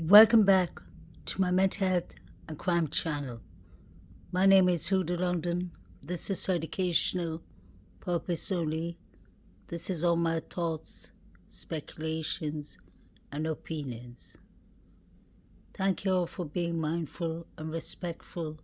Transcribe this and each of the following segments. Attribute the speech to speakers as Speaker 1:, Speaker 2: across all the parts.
Speaker 1: Welcome back to my mental health and crime channel. My name is Huda London. This is educational purpose only. This is all my thoughts, speculations, and opinions. Thank you all for being mindful and respectful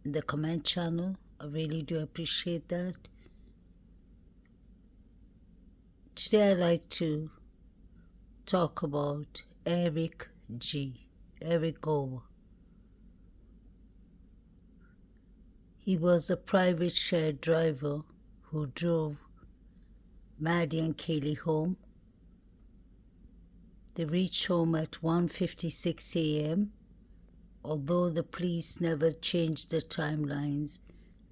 Speaker 1: in the comment channel. I really do appreciate that. Today I'd like to talk about Eric Gower. He was a private shared driver who drove Maddie and Kaylee home. They reached home at 1:56 a.m., although the police never changed the timelines,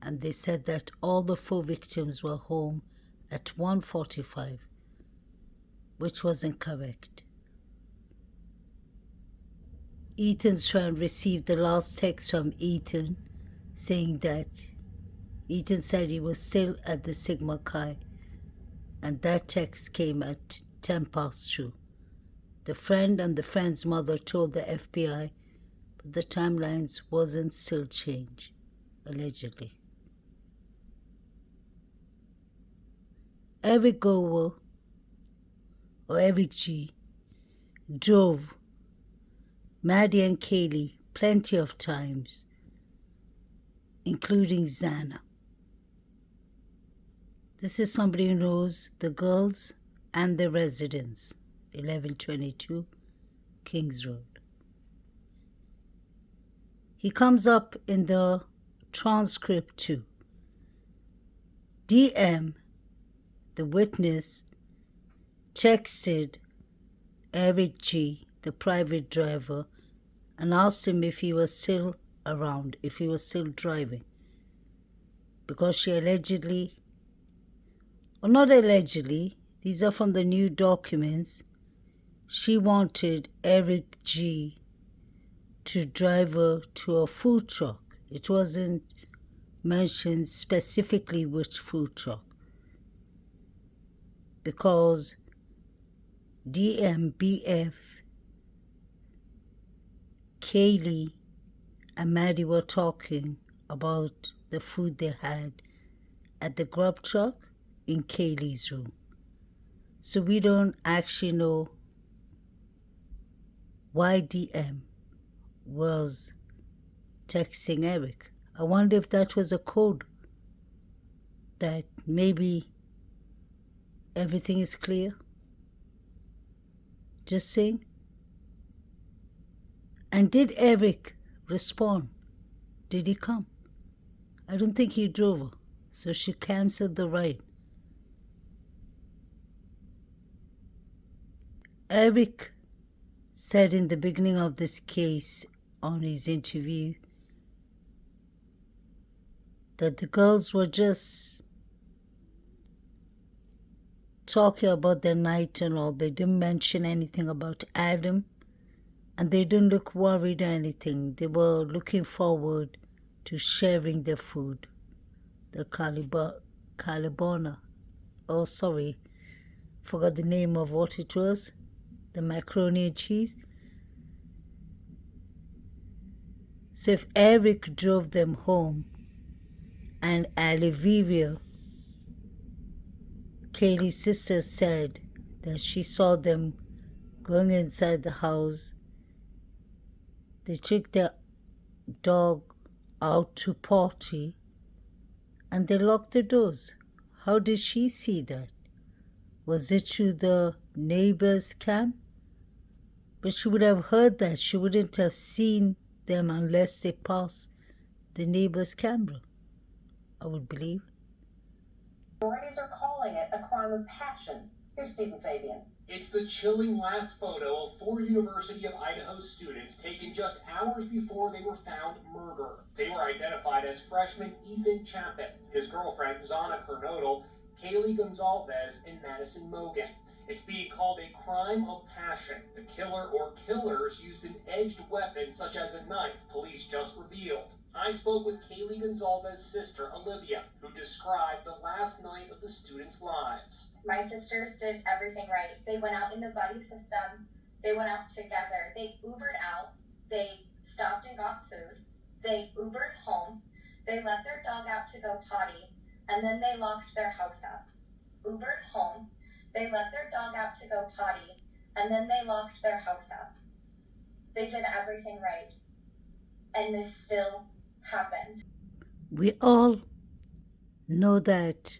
Speaker 1: and they said that all the 4 victims were home at 1:45, which was incorrect. Ethan's friend received the last text from Ethan saying that Ethan said he was still at the Sigma Chi, and that text came at 10 past 2. The friend and the friend's mother told the FBI, but the timelines wasn't still changed, allegedly. Eric Gower, or Eric G., drove Maddie and Kaylee plenty of times, including Xana. This is somebody who knows the girls and the residents, 1122 Kings Road. He comes up in the transcript too. DM, the witness, texted Eric G., the private driver, and asked him if he was still around, if he was still driving. Because she allegedly, or not allegedly, these are from the new documents, she wanted Eric G. to drive her to a food truck. It wasn't mentioned specifically which food truck, because DMBF, Kaylee and Maddie were talking about the food they had at the grub truck in Kaylee's room. So we don't actually know why DM was texting Eric. I wonder if that was a code, that maybe everything is clear. Just saying. And did Eric respond? Did he come? I don't think he drove her, so she canceled the ride. Eric said in the beginning of this case on his interview that the girls were just talking about their night and all. They didn't mention anything about Adam, and they didn't look worried or anything. They were looking forward to sharing their food, the Calibona. Oh, sorry, forgot the name of what it was, the macaroni and cheese. So if Eric drove them home and Olivia, Kaylee's sister, said that she saw them going inside the house, they took their dog out to potty and they locked the doors. How did she see that? Was it through the neighbor's cam? But she would have heard that. She wouldn't have seen them unless they passed the neighbor's camera, I would believe.
Speaker 2: Authorities are calling it a crime of passion. Here's Stephen Fabian.
Speaker 3: It's the chilling last photo of 4 University of Idaho students taken just hours before they were found murdered. They were identified as freshman Ethan Chapin, his girlfriend Zana Kernodle, Kaylee Gonzalez, and Madison Mogan. It's being called a crime of passion. The killer or killers used an edged weapon such as a knife, police just revealed. I spoke with Kaylee Gonzalez's sister, Olivia, who described the last night of the students' lives.
Speaker 4: My sisters did everything right. They went out in the buddy system.
Speaker 2: They went out together. They Ubered out. They stopped and got food. They Ubered home. They let their dog out to go potty, and then they locked their house up. Ubered home. They let their dog out to go potty, and then they locked their house up. They did everything right. And this still happened.
Speaker 1: We all know that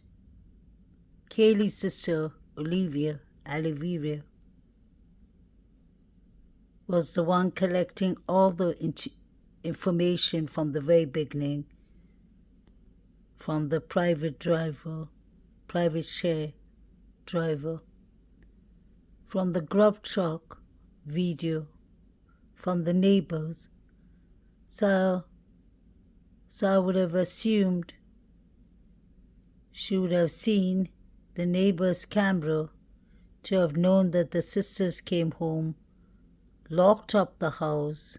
Speaker 1: Kaylee's sister, Olivia, was the one collecting all the information from the very beginning, from the private share driver, from the grub truck video, from the neighbors. So I would have assumed she would have seen the neighbor's camera to have known that the sisters came home, locked up the house,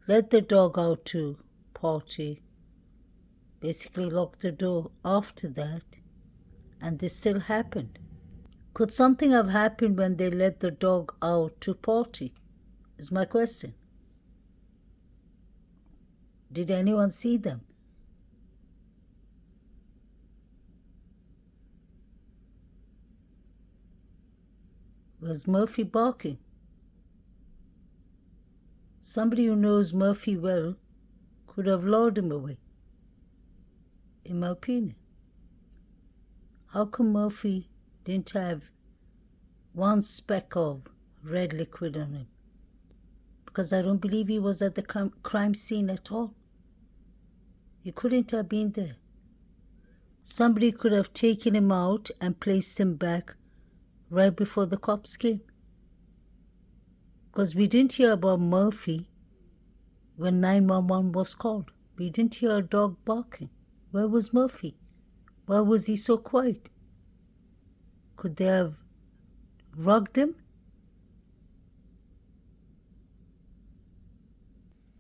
Speaker 1: let the dog out to potty, basically locked the door after that, and this still happened. Could something have happened when they let the dog out to potty? Is my question. Did anyone see them? Was Murphy barking? Somebody who knows Murphy well could have lured him away, in my opinion. How come Murphy didn't have one speck of red liquid on him? Because I don't believe he was at the crime scene at all. He couldn't have been there. Somebody could have taken him out and placed him back right before the cops came. Because we didn't hear about Murphy when 911 was called. We didn't hear a dog barking. Where was Murphy? Why was he so quiet? Could they have rugged him?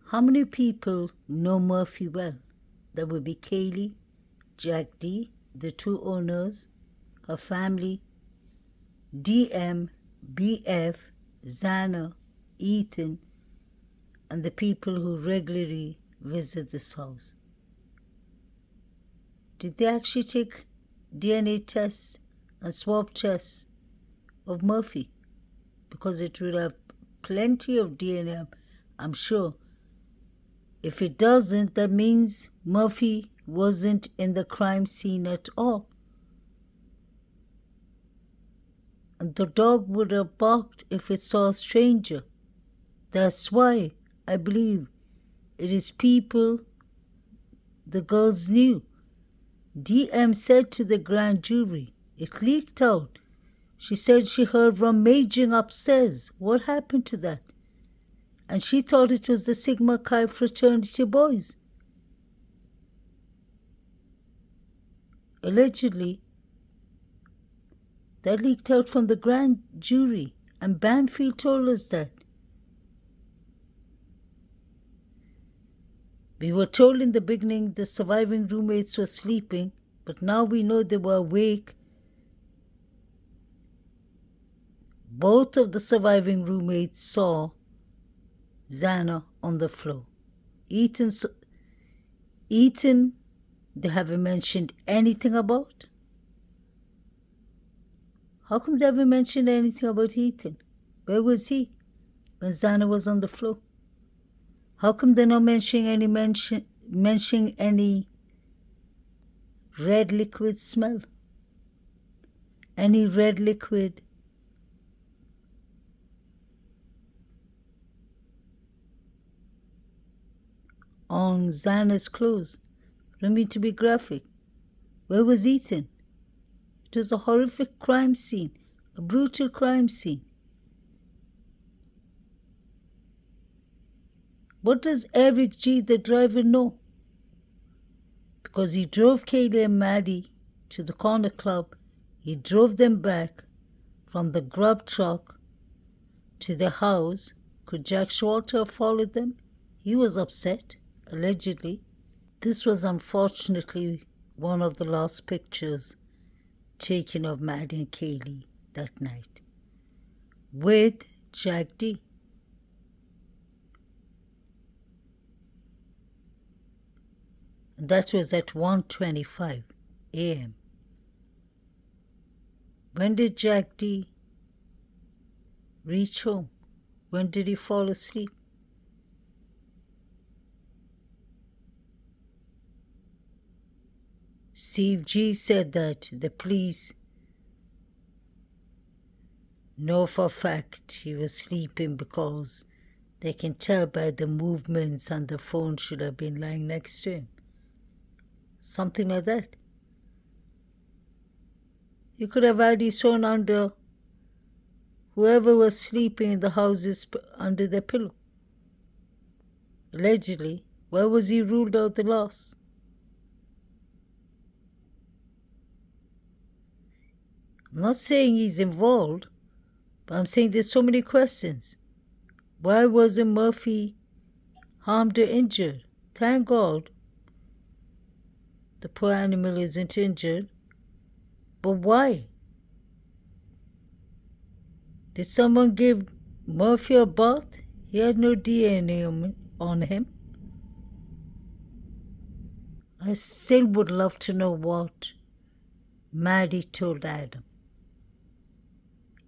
Speaker 1: How many people know Murphy well? That would be Kaylee, Jack D, the two owners, her family, DM, BF, Xana, Ethan, and the people who regularly visit this house. Did they actually take DNA tests and swab tests of Murphy? Because it would have plenty of DNA, I'm sure. If it doesn't, that means Murphy wasn't in the crime scene at all. And the dog would have barked if it saw a stranger. That's why I believe it is people the girls knew. DM said to the grand jury, it leaked out. She said she heard rummaging upstairs. What happened to that? And she thought it was the Sigma Chi fraternity boys. Allegedly, that leaked out from the grand jury, and Banfield told us that. We were told in the beginning the surviving roommates were sleeping, but now we know they were awake. Both of the surviving roommates saw Xana on the floor. Ethan, they haven't mentioned anything about. How come they haven't mentioned anything about Ethan? Where was he when Xana was on the floor? How come they're not mentioning any red liquid smell? Any red liquid on Xana's clothes? I don't mean to be graphic. Where was Ethan? It was a horrific crime scene, a brutal crime scene. What does Eric G, the driver, know? Because he drove Kaylee and Maddie to the corner club. He drove them back from the grub truck to the house. Could Jack Schwarter have followed them? He was upset, allegedly. This was unfortunately one of the last pictures taken of Maddie and Kaylee that night, with Jack D. And that was at 1:25 a.m. When did Jack D reach home? When did he fall asleep? Steve G said that the police know for a fact he was sleeping because they can tell by the movements and the phone should have been lying next to him. Something like that. He could have had his phone under whoever was sleeping in the houses under their pillow. Allegedly, why was he ruled out the loss? I'm not saying he's involved, but I'm saying there's so many questions. Why wasn't Murphy harmed or injured? Thank God the poor animal isn't injured. But why? Did someone give Murphy a bath? He had no DNA on him. I still would love to know what Maddie told Adam.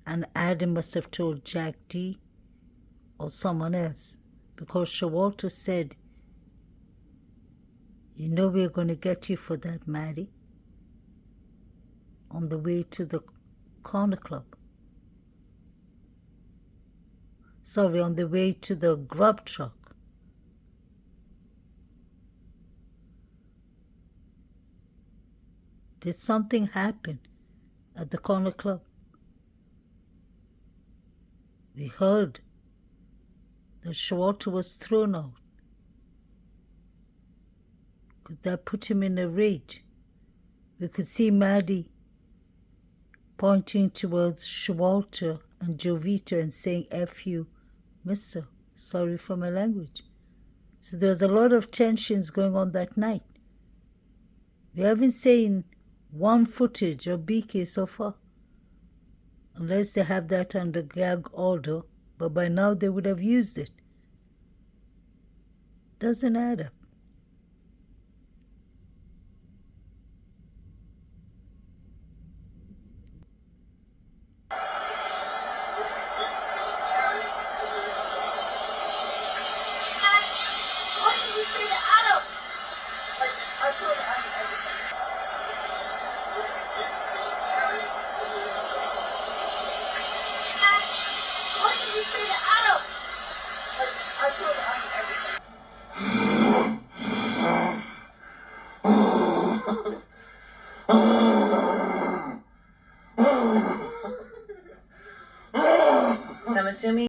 Speaker 1: And Adam must have told Jack D or someone else, because Shawalter said, "You know we're going to get you for that, Maddie," on the way to the corner club. Sorry, on the way to the grub truck. Did something happen at the corner club? We heard that Shawalter was thrown out. Could that put him in a rage? We could see Maddie pointing towards Shawalter and Jovita and saying, "F you, mister, sorry for my language." So there was a lot of tensions going on that night. We haven't seen one footage of BK so far, unless they have that under gag order, but by now they would have used it. Doesn't add up.
Speaker 2: What did you say to Adam? I told Adam everything. What did you say to Adam? I told Adam everything. So I'm assuming